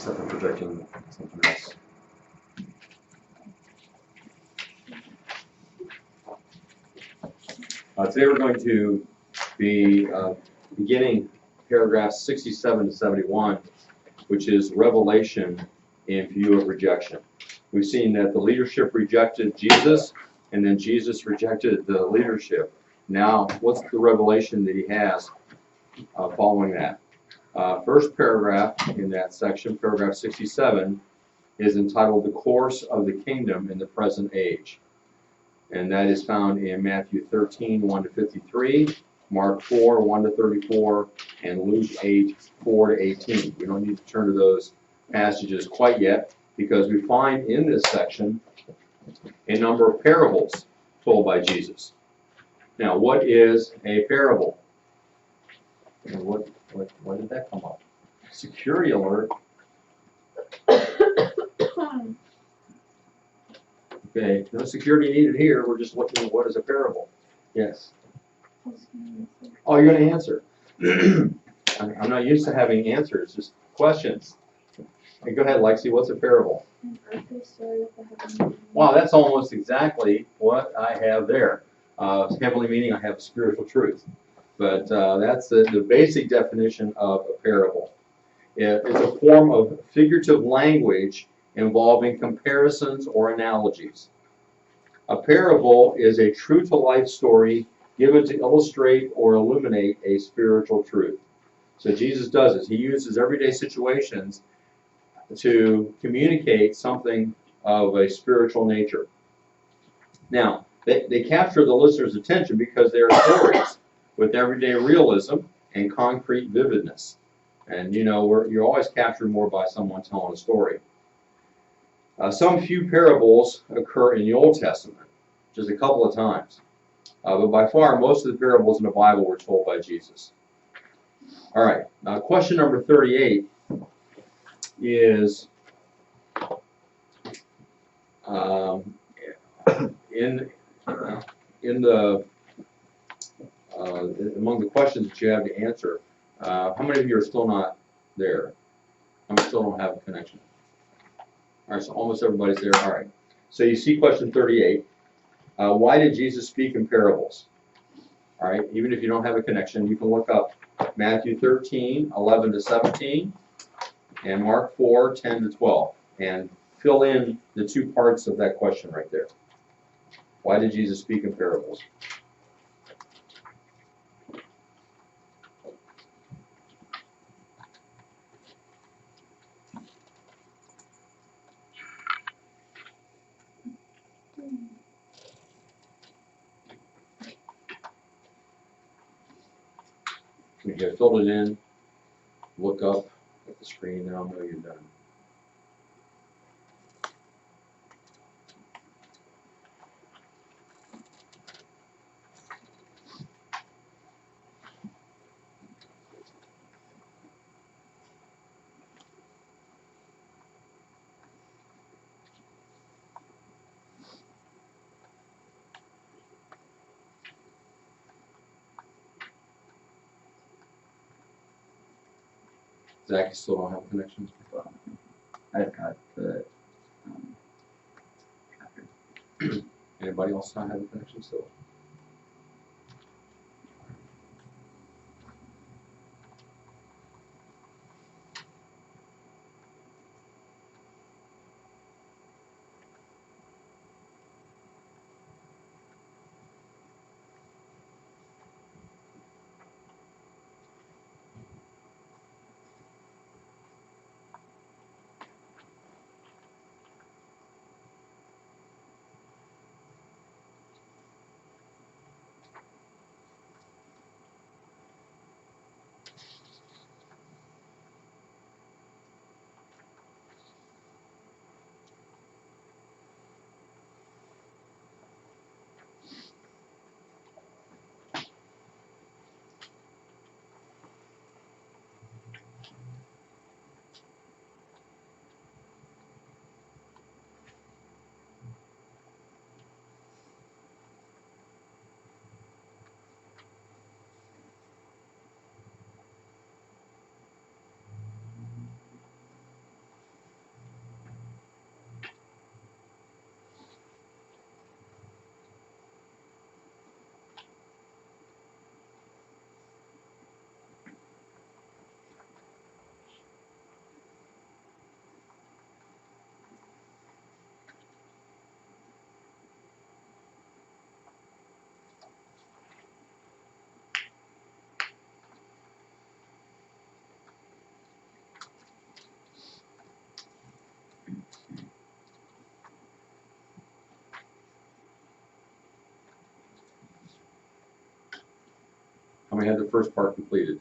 except for projecting something else. Today we're going to be beginning paragraphs 67 to 71, which is revelation in view of rejection. We've seen that the leadership rejected Jesus, and then Jesus rejected the leadership. Now, what's the revelation that he has following that? First paragraph in that section, paragraph 67, is entitled The Course of the Kingdom in the Present Age. And that is found in Matthew 13, 1 to 53, Mark 4, 1 to 34, and Luke 8, 4 to 18. We don't need to turn to those passages quite yet, because we find in this section a number of parables told by Jesus. Now, what is a parable? And what did that come up? Security alert. Okay, no security needed here. We're just looking at what is a parable. Yes. Oh, you're going to answer. I'm not used to having answers, just questions. Okay, go ahead, Lexi. What's a parable? An earthly story with a heavenly meaning. Wow, that's almost exactly what I have there. Heavenly meaning, I have spiritual truth. But that's the basic definition of a parable. It's a form of figurative language involving comparisons or analogies. A parable is a true-to-life story given to illustrate or illuminate a spiritual truth. So Jesus does this. He uses everyday situations to communicate something of a spiritual nature. Now, they capture the listener's attention because they are stories with everyday realism and concrete vividness. And you know, you're always captured more by someone telling a story. Some few parables occur in the Old Testament, just a couple of times. But by far, most of the parables in the Bible were told by Jesus. All right, now question number 38 is among the questions that you have to answer, how many of you are still not there? How many still don't have a connection? All right, so almost everybody's there. All right. So you see question 38. Why did Jesus speak in parables? All right, even if you don't have a connection, you can look up Matthew 13, 11 to 17, and Mark 4, 10 to 12, and fill in the two parts of that question right there. Why did Jesus speak in parables? If you have filled it in, look up at the screen, and I'll know you're done. Zach, you still don't have connections? I've got the chapter. Anybody else not have a connection still? we had the first part completed.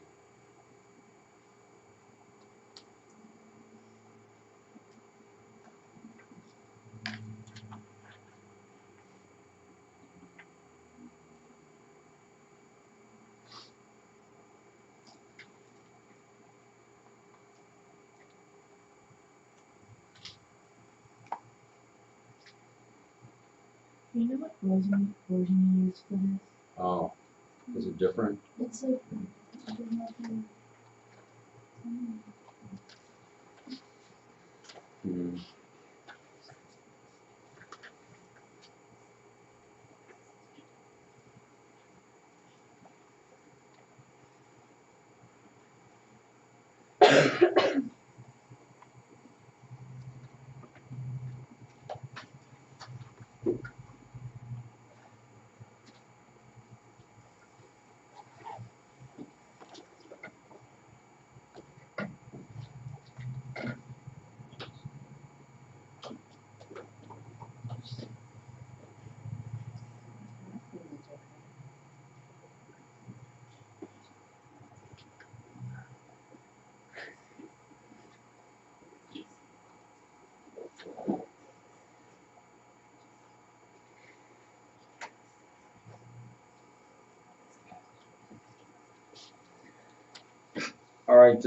Do you know what version you used for this? Oh, is it different? It's like, I don't know if Hmm. All right,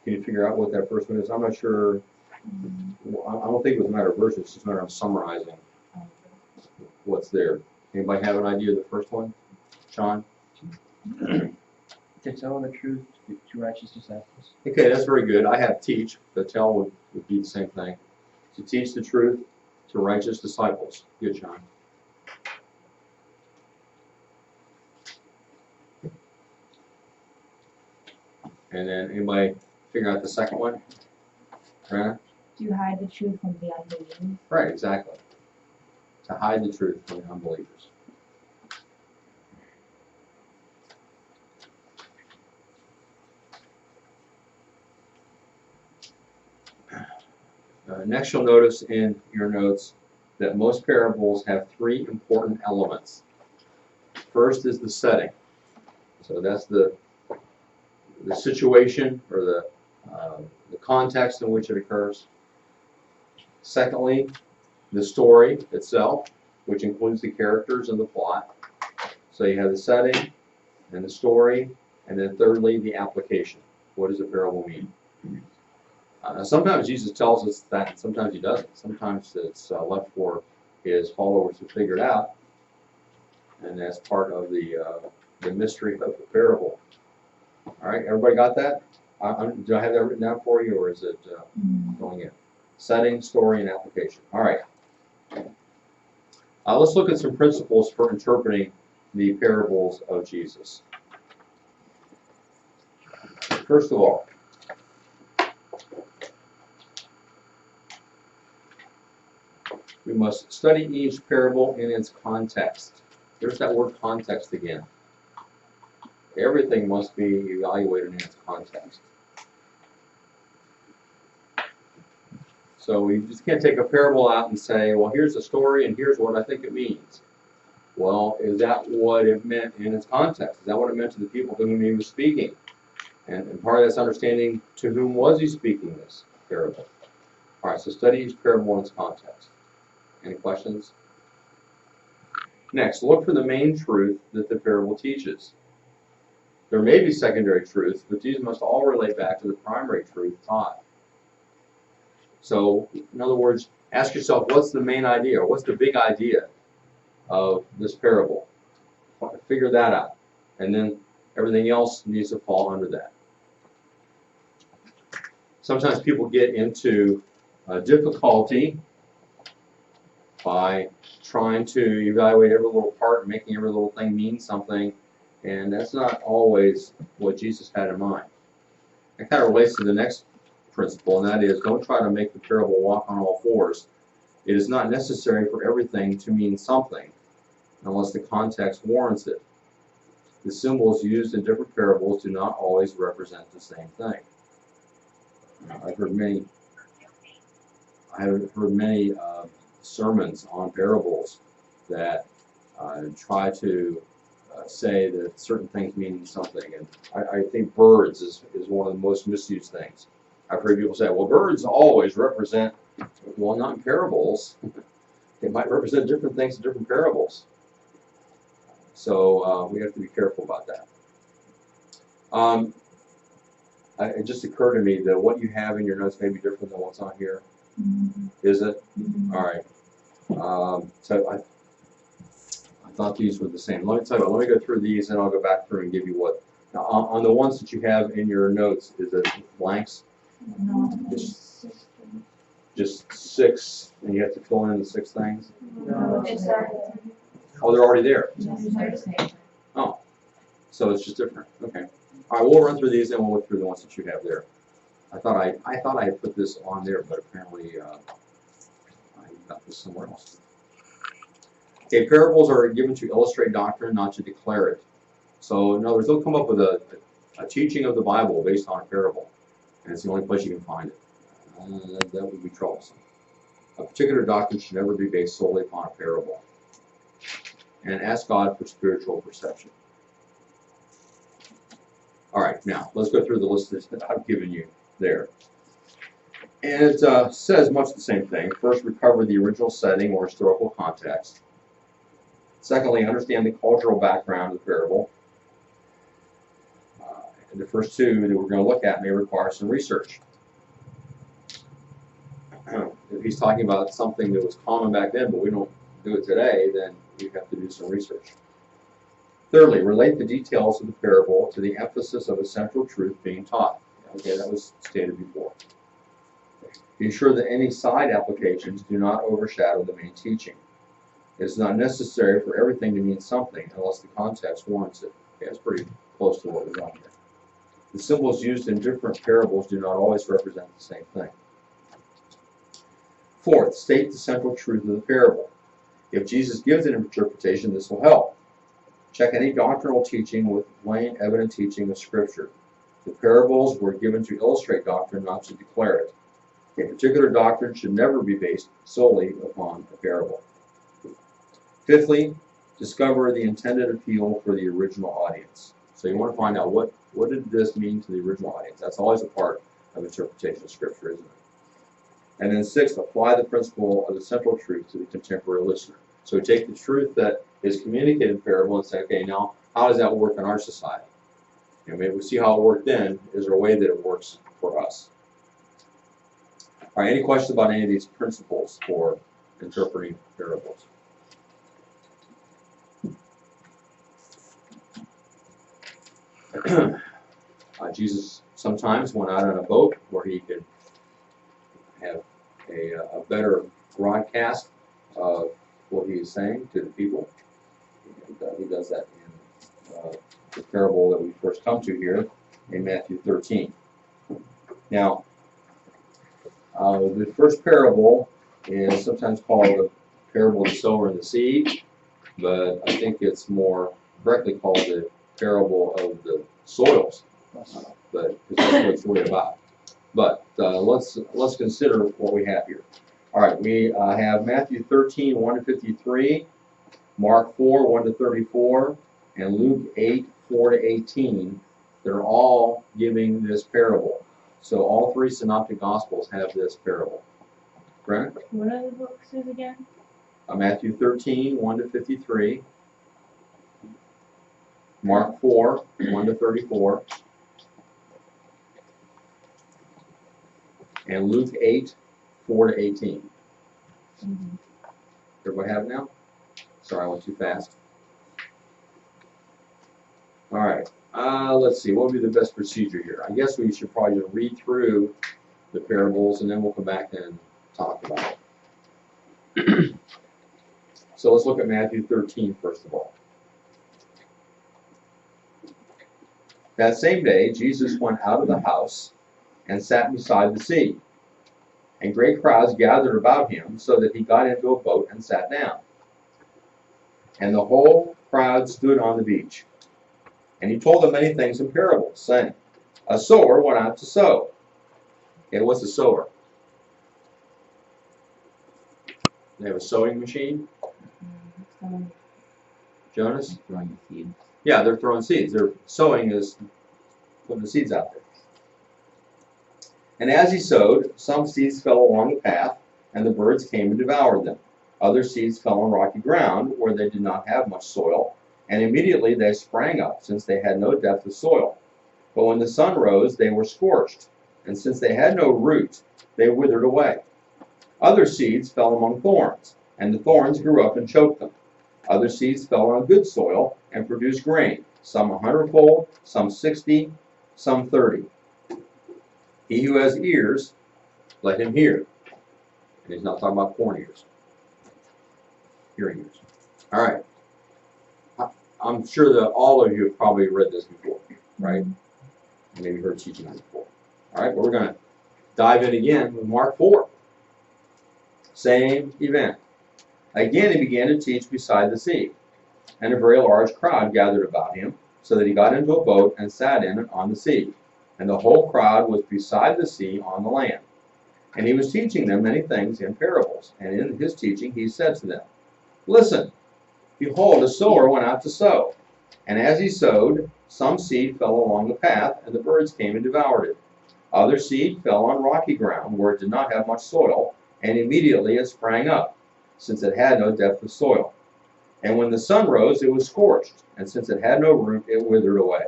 can you figure out what that first one is? I'm not sure. I don't think it was a matter of verses, it's just a matter of summarizing what's there. Anybody have an idea of the first one? Sean? To tell the truth to righteous disciples. Okay, that's very good. I have teach, but tell would be the same thing. To teach the truth to righteous disciples. Good, Sean. And then anybody figure out the second one? Rana? you hide the truth from the unbelievers. Right, exactly. To hide the truth from the unbelievers. Next, you'll notice in your notes that most parables have three important elements. First is the setting. So that's the situation or the context in which it occurs. Secondly, the story itself, which includes the characters and the plot. So you have the setting and the story, and then thirdly, the application. What does a parable mean? Sometimes Jesus tells us that, and sometimes he doesn't. Sometimes it's left for his followers to figure it out, and that's part of the mystery of the parable. All right, everybody got that? Do I have that written down for you, or is it going in? Setting, story, and application. All right. Let's look at some principles for interpreting the parables of Jesus. First of all, we must study each parable in its context. There's that word context again. Everything must be evaluated in its context. So we just can't take a parable out and say, well, here's the story and here's what I think it means. Well, is that what it meant in its context? Is that what it meant to the people to whom he was speaking? And part of that's understanding, to whom was he speaking this parable? All right, so study each parable in its context. Any questions? Next, look for the main truth that the parable teaches. There may be secondary truths, but these must all relate back to the primary truth taught. So, in other words, ask yourself, what's the main idea, or what's the big idea of this parable? Figure that out. And then everything else needs to fall under that. Sometimes people get into difficulty by trying to evaluate every little part and making every little thing mean something, and that's not always what Jesus had in mind. That kind of relates to the next principle, and that is, don't try to make the parable walk on all fours. It is not necessary for everything to mean something unless the context warrants it. The symbols used in different parables do not always represent the same thing. I've heard many sermons on parables that try to say that certain things mean something. And I think birds is one of the most misused things. I've heard people say, well, birds always represent, well, not in parables. They might represent different things in different parables. So we have to be careful about that. It just occurred to me that what you have in your notes may be different than what's on here. Mhm. Is it? Mhm. All right. So I thought these were the same. Let me tell you what, let me go through these and I'll go back through and give you what. Now, on the ones that you have in your notes, is it blanks? No. Just 6, and you have to fill in the 6 things? No. It's Oh, they're already there. Thursday. Oh, so it's just different. Okay. All right, we'll run through these and we'll look through the ones that you have there. I thought I had put this on there, but apparently I got this somewhere else. Okay, parables are given to illustrate doctrine, not to declare it. So in other words, they'll come up with a teaching of the Bible based on a parable, and it's the only place you can find it. That would be troublesome. A particular doctrine should never be based solely upon a parable. And ask God for spiritual perception. All right, now let's go through the list that I've given you there. And it says much the same thing. First, recover the original setting or historical context. Secondly, understand the cultural background of the parable. And the first two that we're going to look at may require some research. If he's talking about something that was common back then, but we don't do it today, then you have to do some research. Thirdly, relate the details of the parable to the emphasis of a central truth being taught. Okay, that was stated before. Be sure that any side applications do not overshadow the main teaching. It is not necessary for everything to mean something unless the context warrants it. Okay, that's pretty close to what was on here. The symbols used in different parables do not always represent the same thing. Fourth, state the central truth of the parable. If Jesus gives an interpretation, this will help. Check any doctrinal teaching with plain, evident teaching of Scripture. The parables were given to illustrate doctrine, not to declare it. A particular doctrine should never be based solely upon a parable. Fifthly, discover the intended appeal for the original audience. So you want to find out what did this mean to the original audience. That's always a part of interpretation of Scripture, isn't it? And then sixth, apply the principle of the central truth to the contemporary listener. So we take the truth that is communicated in parable and say, okay, now how does that work in our society? And maybe we see how it worked then. Is there a way that it works for us? All right, any questions about any of these principles for interpreting parables? Jesus sometimes went out on a boat where he could have a better broadcast of what he is saying to the people. And he does that in the parable that we first come to here in Matthew 13. Now, the first parable is sometimes called the parable of the sower and the seed, but I think it's more correctly called the parable of the soils. But that's what it's really about. But let's consider what we have here. All right, we have Matthew 13, 1 to 53, Mark 4, 1 to 34, and Luke 8, 4 to 18. They're all giving this parable. So all three synoptic gospels have this parable. Correct? What are the books is again? Matthew 13, 1 to 53, Mark 4, 1 to 34, and Luke 8, 4 to 18. Mm-hmm. Everybody have it now? Sorry, I went too fast. All right. Let's see. What would be the best procedure here? I guess we should probably just read through the parables, and then we'll come back and talk about it. So let's look at Matthew 13, first of all. That same day, Jesus went out of the house and sat beside the sea. And great crowds gathered about him, so that he got into a boat and sat down. And the whole crowd stood on the beach. And he told them many things in parables, saying, a sower went out to sow. And what's a sower? They have a sewing machine? Jonas? Throwing the seeds. Yeah, they're throwing seeds. They're sowing is putting the seeds out there. And as he sowed, some seeds fell along the path, and the birds came and devoured them. Other seeds fell on rocky ground, where they did not have much soil, and immediately they sprang up, since they had no depth of soil. But when the sun rose, they were scorched, and since they had no root, they withered away. Other seeds fell among thorns, and the thorns grew up and choked them. Other seeds fell on good soil and produced grain, some 100-fold, some 60, some 30. He who has ears, let him hear. And he's not talking about corn ears. Hearing ears. All right. I'm sure that all of you have probably read this before, right? Maybe heard teaching on it before. All right, but we're going to dive in again with Mark 4. Same event. Again, he began to teach beside the sea, and a very large crowd gathered about him, so that he got into a boat and sat in it on the sea. And the whole crowd was beside the sea on the land. And he was teaching them many things in parables. And in his teaching he said to them, Listen, behold, a sower went out to sow. And as he sowed, some seed fell along the path, and the birds came and devoured it. Other seed fell on rocky ground, where it did not have much soil, and immediately it sprang up, since it had no depth of soil. And when the sun rose, it was scorched, and since it had no root, it withered away.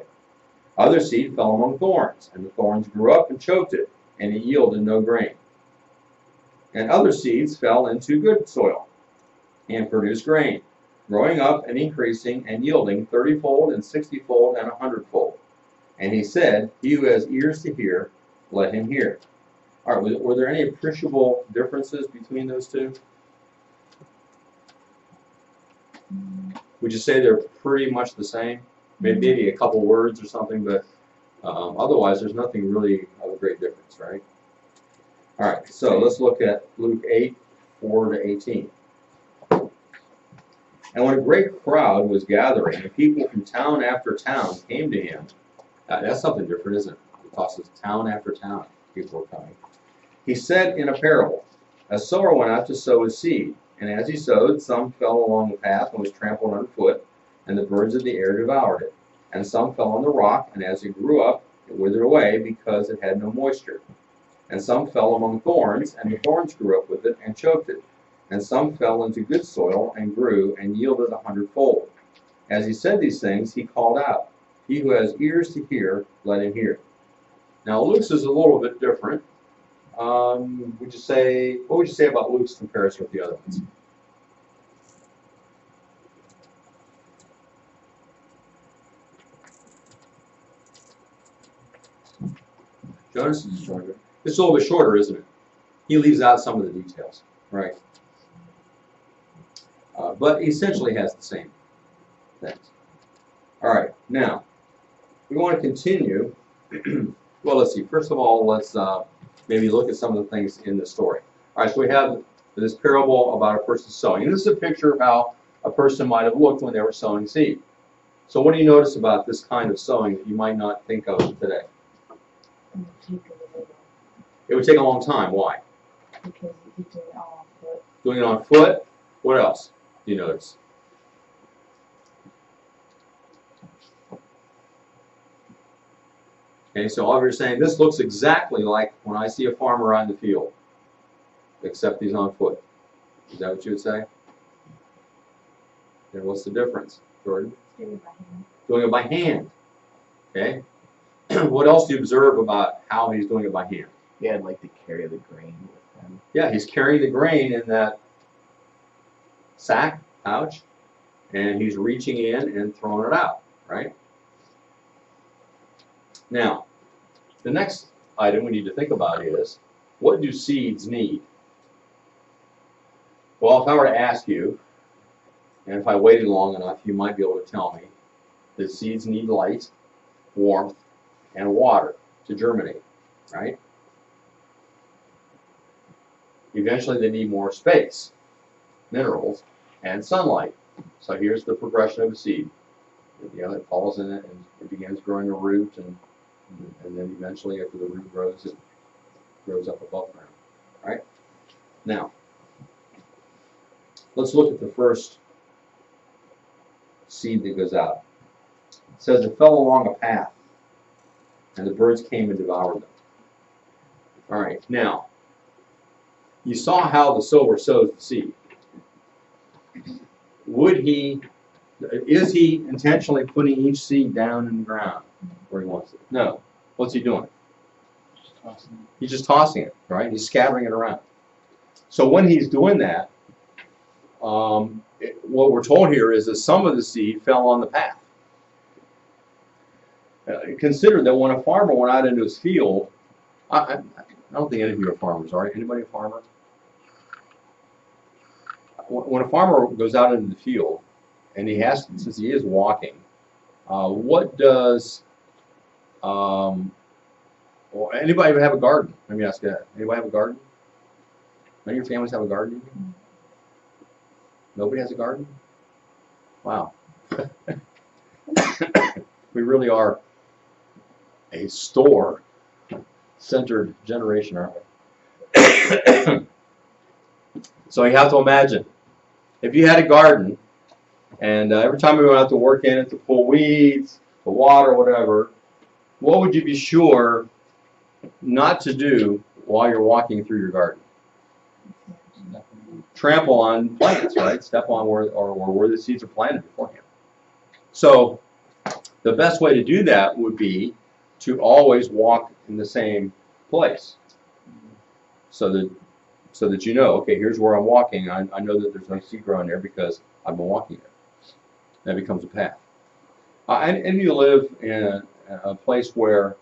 Other seed fell among thorns, and the thorns grew up and choked it, and it yielded no grain. And other seeds fell into good soil, and produced grain, growing up and increasing and yielding 30-fold and 60-fold and 100-fold. And he said, He who has ears to hear, let him hear. All right, were there any appreciable differences between those two? Would you say they're pretty much the same? Maybe a couple words or something, but otherwise there's nothing really of a great difference, right? All right, so let's look at Luke 8, 4 to 18. And when a great crowd was gathering, and people from town after town came to him, that's something different, isn't it? It talks of town after town, people were coming. He said in a parable, A sower went out to sow his seed, and as he sowed, some fell along the path and was trampled underfoot, and the birds of the air devoured it. And some fell on the rock, and as it grew up, it withered away, because it had no moisture. And some fell among thorns, and the thorns grew up with it and choked it. And some fell into good soil, and grew, and yielded 100-fold. As he said these things, he called out, He who has ears to hear, let him hear. Now Luke's is a little bit different. What would you say about Luke's comparison with the other ones? Jonas? Shorter. It's a little bit shorter, isn't it? He leaves out some of the details, right? But essentially has the same things. All right, now, we want to continue. Well, let's see. First of all, let's maybe look at some of the things in the story. All right, so we have this parable about a person sowing. And this is a picture of how a person might have looked when they were sowing seed. So what do you notice about this kind of sowing that you might not think of today? It would take a long time. Why? Because he's doing it all on foot. Doing it on foot. What else do you notice? Okay, so all of you are saying this looks exactly like when I see a farmer out in the field, except he's on foot. Is that what you would say? Then what's the difference, Jordan? Doing it by hand. Doing it by hand. Okay. What else do you observe about how he's doing it by hand? Yeah, I'd like to carry the grain with them. Yeah, he's carrying the grain in that sack, pouch, and he's reaching in and throwing it out, right? Now, the next item we need to think about is, what do seeds need? Well, if I were to ask you, and if I waited long enough, you might be able to tell me that seeds need light, warmth, and water to germinate, right? Eventually they need more space, minerals, and sunlight. So here's the progression of a seed. It falls in it and it begins growing a root, and then eventually after the root grows, it grows up above ground. Right? Now, let's look at the first seed that goes out. It says it fell along a path, and the birds came and devoured them. All right, now, you saw how the sower sows the seed. Is he intentionally putting each seed down in the ground where he wants it? No. What's he doing? Just tossing it. He's just tossing it, right? He's scattering it around. So when he's doing that, what we're told here is that some of the seed fell on the path. Consider that when a farmer went out into his field, I don't think any of you are farmers, are you? Anybody a farmer? When a farmer goes out into the field, and since he is walking, what does, well, anybody have a garden? Let me ask that. Anybody have a garden? None of your families have a garden? Nobody has a garden? Wow. We really are a store-centered generation, aren't we? So you have to imagine, if you had a garden, and every time we went out to work in it to pull weeds, to water, whatever, what would you be sure not to do while you're walking through your garden? Trample on plants, right? Step on where the seeds are planted beforehand. So the best way to do that would be to always walk in the same place, so that you know, okay, here's where I'm walking. I know that there's no seed growing there because I've been walking there. That becomes a path. And you live in a place where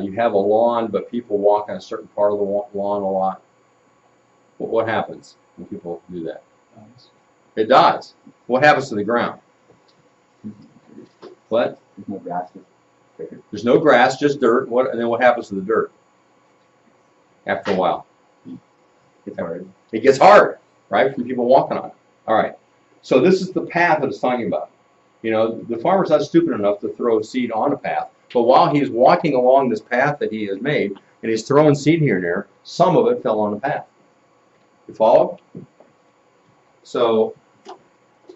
you have a lawn, but people walk on a certain part of the lawn a lot. What happens when people do that? It dies. What happens to the ground? What? There's no grass. There's no grass, just dirt. And then what happens to the dirt after a while? It's hard. It gets hard, right, from people walking on it. All right. So this is the path that it's talking about. You know, the farmer's not stupid enough to throw seed on a path, but while he's walking along this path that he has made, and he's throwing seed here and there, some of it fell on the path. You follow? So,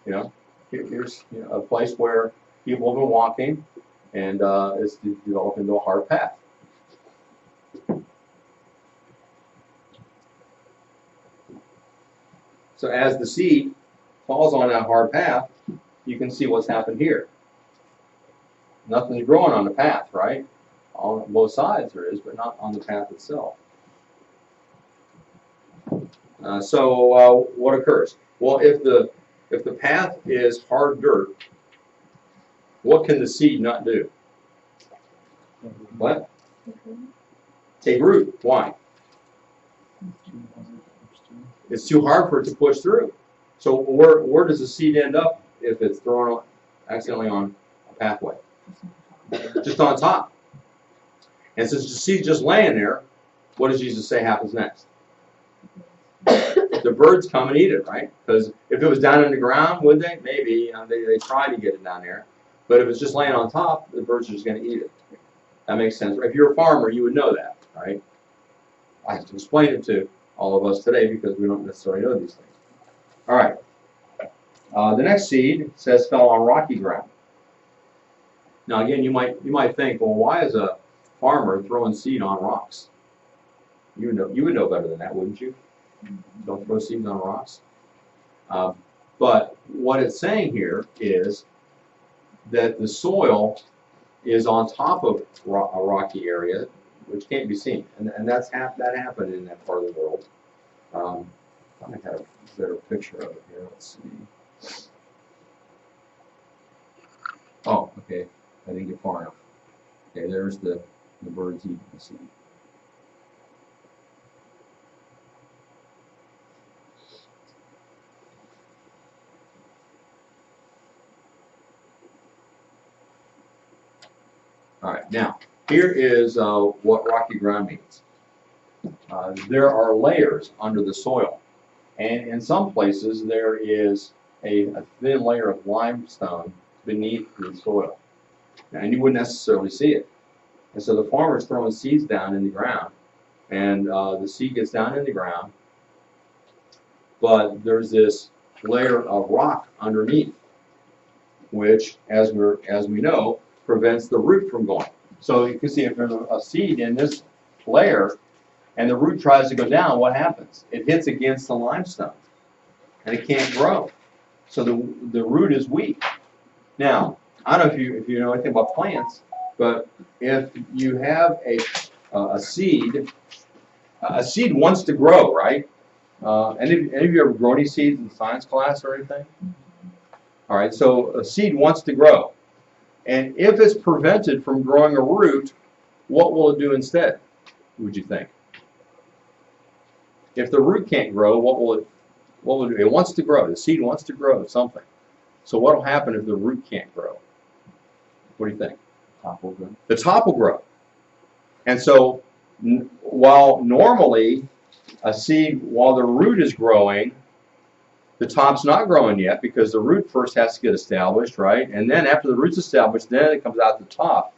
you know, here's a place where people have been walking, and it's developed into a hard path. So as the seed falls on that hard path, you can see what's happened here. Nothing's growing on the path, right? On both sides there is, but not on the path itself. So what occurs? Well, if the path is hard dirt, what can the seed not do? What? Take root. Why? It's too hard for it to push through. So where does the seed end up if it's thrown accidentally on a pathway? Just on top. And since the seed's just laying there, what does Jesus say happens next? The birds come and eat it, right? Because if it was down in the ground, would they? Maybe. They try to get it down there. But if it's just laying on top, the birds are just going to eat it. That makes sense. If you're a farmer, you would know that, right? I have to explain it to all of us today because we don't necessarily know these things. All right. The next seed says fell on rocky ground. Now again, you might think, well, why is a farmer throwing seed on rocks? You would know better than that, wouldn't you? Don't throw seeds on rocks. But what it's saying here is that the soil is on top of a rocky area, which can't be seen, and that happened in that part of the world. I might have a better picture of it here. Let's see. Oh, okay. I didn't get far enough. Okay, there's the birds eating the seed. All right, now, here is what rocky ground means. There are layers under the soil, and in some places there is a thin layer of limestone beneath the soil, and you wouldn't necessarily see it. And so the farmer's throwing seeds down in the ground, and the seed gets down in the ground, but there's this layer of rock underneath. which, as we know, prevents the root from going. So you can see if there's a seed in this layer, and the root tries to go down, what happens? It hits against the limestone, and it can't grow. So the root is weak. Now, I don't know if you know anything about plants, but if you have a seed wants to grow, right? Any of you ever grown any seeds in science class or anything? All right, so a seed wants to grow. And if it's prevented from growing a root, what will it do instead, would you think? If the root can't grow, what will it do? It wants to grow. The seed wants to grow something. So what will happen if the root can't grow? What do you think? Top will grow. The top will grow. And so while normally a seed, while the root is growing, the top's not growing yet because the root first has to get established, right? And then after the root's established, then it comes out the top.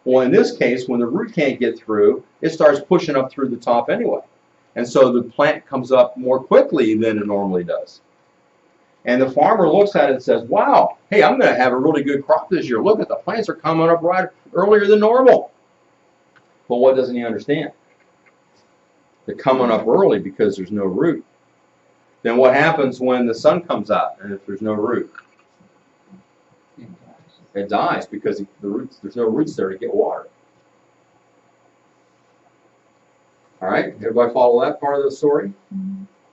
Well, in this case, when the root can't get through, it starts pushing up through the top anyway. And so the plant comes up more quickly than it normally does. And the farmer looks at it and says, wow, hey, I'm going to have a really good crop this year. Look at the plants are coming up right earlier than normal. But what doesn't he understand? They're coming up early because there's no root. Then what happens when the sun comes out and if there's no root? It dies because there's no roots there to get water. All right, everybody follow that part of the story?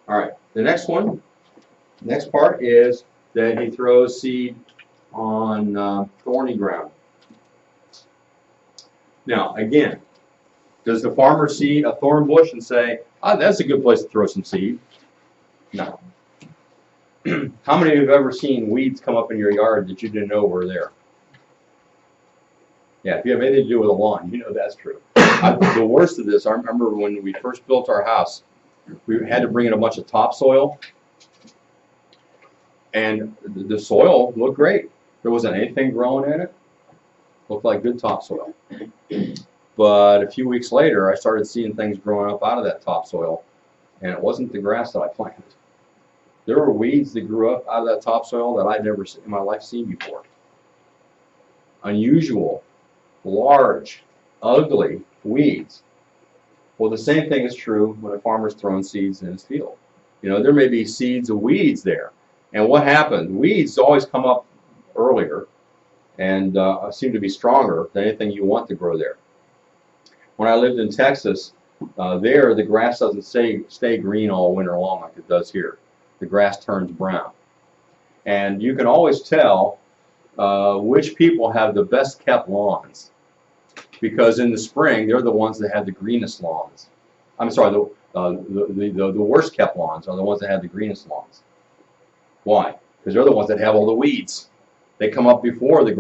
All right, the next one, next part is that he throws seed on thorny ground. Now, again, does the farmer see a thorn bush and say, oh, that's a good place to throw some seed? No. How many of you have ever seen weeds come up in your yard that you didn't know were there? Yeah, if you have anything to do with a lawn, you know that's true. The worst of this, I remember when we first built our house, we had to bring in a bunch of topsoil, and the soil looked great. There wasn't anything growing in it. Looked like good topsoil. But a few weeks later, I started seeing things growing up out of that topsoil, and it wasn't the grass that I planted. There were weeds that grew up out of that topsoil that I'd never in my life seen before. Unusual, large, ugly weeds. Well, the same thing is true when a farmer's throwing seeds in his field. You know, there may be seeds of weeds there. And what happens? Weeds always come up earlier and seem to be stronger than anything you want to grow there. When I lived in Texas, there the grass doesn't stay green all winter long like it does here. The grass turns brown. And you can always tell which people have the best kept lawns, because in the spring they're the ones that have the greenest lawns. I'm sorry, the worst kept lawns are the ones that have the greenest lawns. Why? Because they're the ones that have all the weeds. They come up before the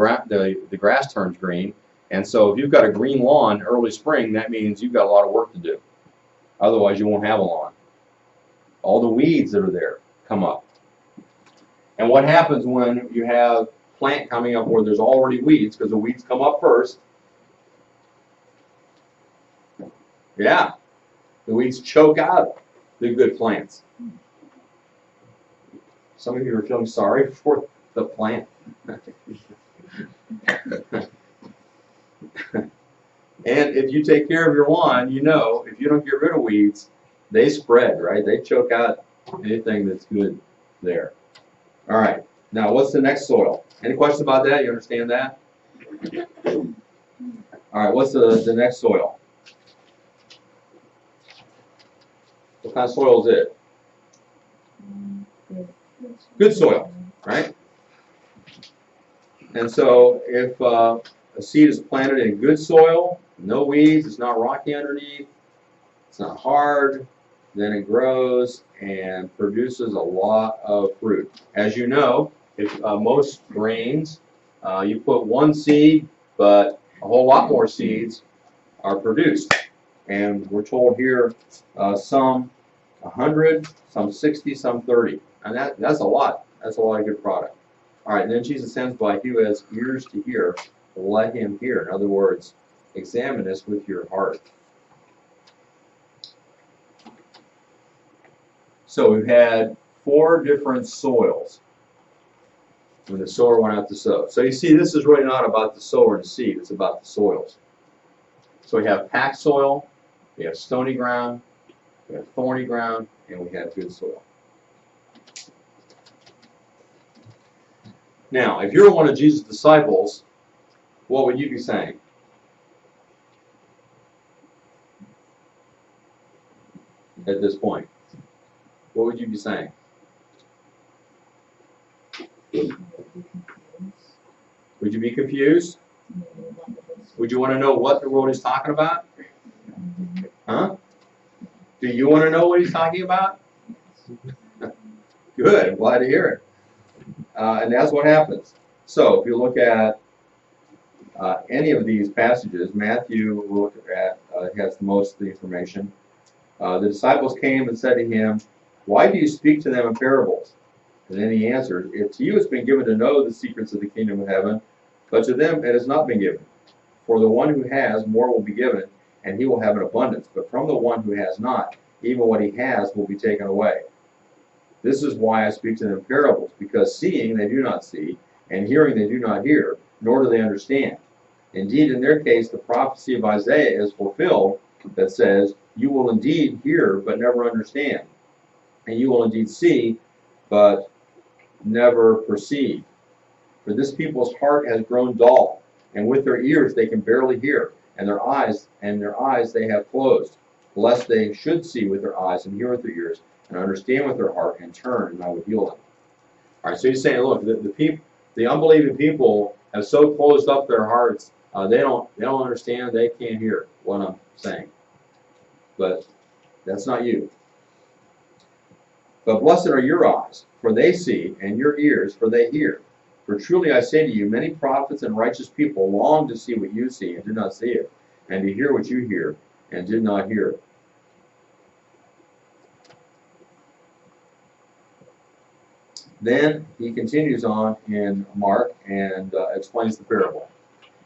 grass turns green, and so if you've got a green lawn early spring, that means you've got a lot of work to do. Otherwise, you won't have a lawn. All the weeds that are there come up. And what happens when you have plant coming up where there's already weeds, because the weeds come up first? Yeah, the weeds choke out the good plants. Some of you are feeling sorry for the plant. And if you take care of your lawn, you know, if you don't get rid of weeds, they spread, right? They choke out anything that's good there. All right, now what's the next soil? Any questions about that? You understand that? All right, what's the next soil? What kind of soil is it? Good soil, right? And so if a seed is planted in good soil, no weeds, it's not rocky underneath, it's not hard, then it grows and produces a lot of fruit. As you know, if most grains, you put one seed, but a whole lot more seeds are produced. And we're told here some 100, some 60, some 30. And that's a lot. That's a lot of good product. All right, and then Jesus ends by, he who has ears to hear, let him hear. In other words, examine this with your heart. So we've had 4 different soils. when the sower went out to sow. So you see, this is really not about the sower and the seed, it's about the soils. So we have packed soil, we have stony ground, we have thorny ground, and we have good soil. Now, if you're one of Jesus' disciples, what would you be saying? At this point, what would you be saying? Would you be confused? Would you want to know what the world is talking about? Huh? Do you want to know what he's talking about? Good, I'm glad to hear it. And that's what happens. So if you look at any of these passages, Matthew look at has most of the information. The disciples came and said to him, "Why do you speak to them in parables?" And then he answered, "If to you it's been given to know the secrets of the kingdom of heaven, but to them it has not been given. For the one who has, more will be given, and he will have an abundance. But from the one who has not, even what he has will be taken away. This is why I speak to them in parables, because seeing they do not see, and hearing they do not hear, nor do they understand. Indeed, in their case, the prophecy of Isaiah is fulfilled that says, you will indeed hear, but never understand. And you will indeed see, but never perceive. For this people's heart has grown dull, and with their ears they can barely hear, and their eyes they have closed, lest they should see with their eyes and hear with their ears, and understand with their heart, and turn, and I would heal them." All right, so he's saying, look, the unbelieving people have so closed up their hearts, they don't understand, they can't hear what I'm saying. But that's not you. But blessed are your eyes, for they see, and your ears, for they hear. For truly I say to you, many prophets and righteous people long to see what you see and did not see it, and to hear what you hear and did not hear it. Then he continues on in Mark and explains the parable.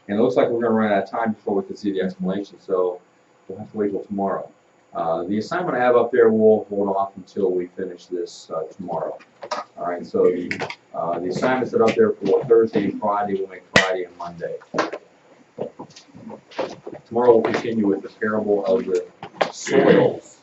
And it looks like we're going to run out of time before we can see the explanation, so we'll have to wait till tomorrow. The assignment I have up there, we'll hold off until we finish this tomorrow. All right, so the assignments that are up there for Thursday and Friday, we'll make Friday and Monday. Tomorrow we'll continue with the parable of the soils.